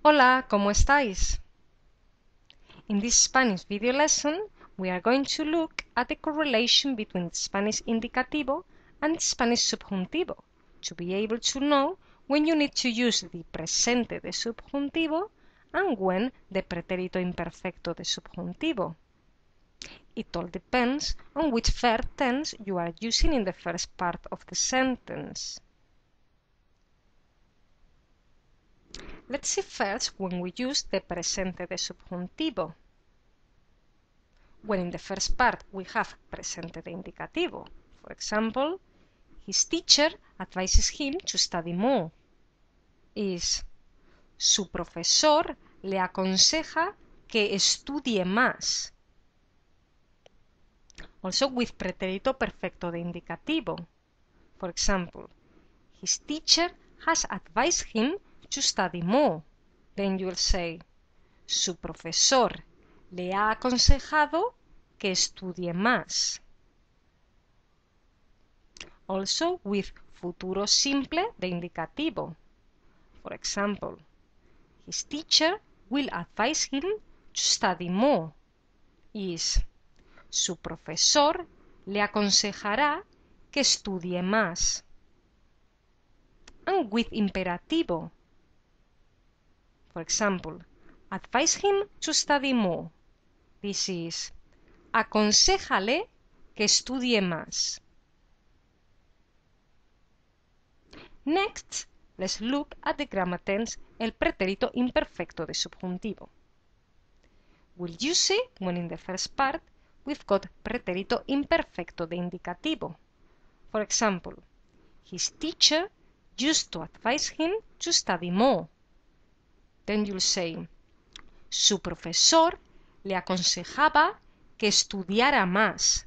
Hola, ¿cómo estáis? In this Spanish video lesson, we are going to look at the correlation between the Spanish Indicativo and the Spanish Subjuntivo to be able to know when you need to use the Presente de Subjuntivo and when the Pretérito Imperfecto de Subjuntivo. It all depends on which verb tense you are using in the first part of the sentence. Let's see first when we use the Presente de Subjuntivo. When in the first part we have Presente de Indicativo. For example, his teacher advises him to study more. Is su profesor le aconseja que estudie más. Also with Pretérito Perfecto de Indicativo. For example, his teacher has advised him to study more. Then you will say, su profesor le ha aconsejado que estudie más. Also with futuro simple de indicativo. For example, his teacher will advise him to study more. Is su profesor le aconsejará que estudie más. And with imperativo. For example, advise him to study more. This is, aconséjale que estudie más. Next, let's look at the grammar tense el pretérito imperfecto de subjuntivo. We'll use it when in the first part we've got pretérito imperfecto de indicativo. For example, his teacher used to advise him to study more. Then you'll say, su profesor le aconsejaba que estudiara más.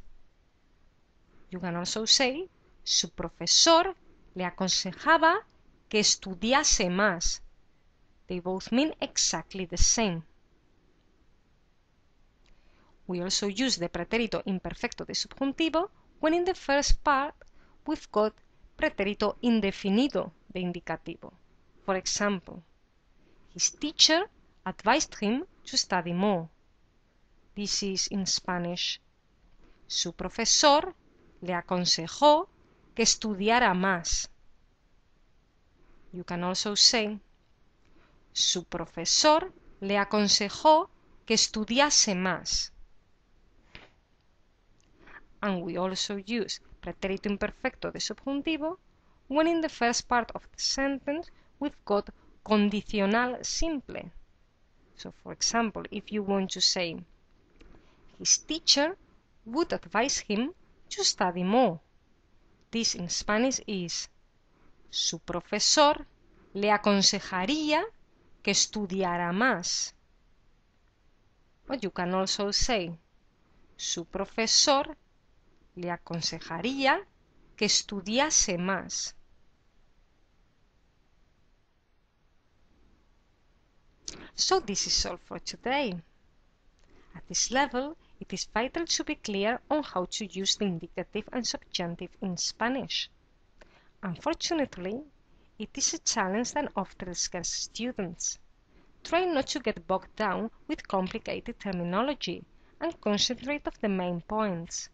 You can also say, su profesor le aconsejaba que estudiase más. They both mean exactly the same. We also use the pretérito imperfecto de subjuntivo when in the first part we've got pretérito indefinido de indicativo. For example, his teacher advised him to study more. This is in Spanish. Su profesor le aconsejó que estudiara más. You can also say, su profesor le aconsejó que estudiase más. And we also use pretérito imperfecto de subjuntivo when in the first part of the sentence we've got condicional simple. So, for example, if you want to say, his teacher would advise him to study more. This in Spanish is, su profesor le aconsejaría que estudiara más. Or you can also say, su profesor le aconsejaría que estudiase más. So this is all for today. At this level, it is vital to be clear on how to use the indicative and subjunctive in Spanish. Unfortunately, it is a challenge that often scares students. Try not to get bogged down with complicated terminology and concentrate on the main points.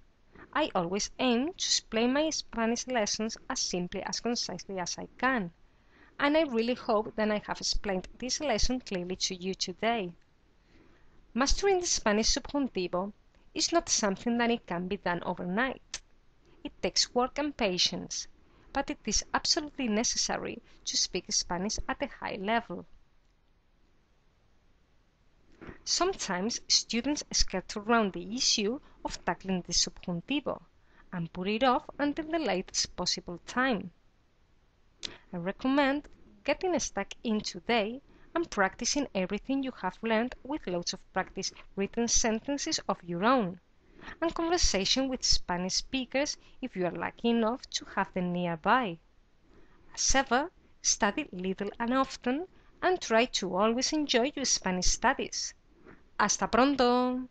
I always aim to explain my Spanish lessons as simply as concisely as I can, and I really hope that I have explained this lesson clearly to you today. Mastering the Spanish subjuntivo is not something that it can be done overnight. It takes work and patience, but it is absolutely necessary to speak Spanish at a high level. Sometimes students skirt around the issue of tackling the subjuntivo and put it off until the latest possible time. I recommend getting stuck in today and practicing everything you have learned with loads of practice written sentences of your own, and conversation with Spanish speakers if you are lucky enough to have them nearby. As ever, study little and often and try to always enjoy your Spanish studies. ¡Hasta pronto!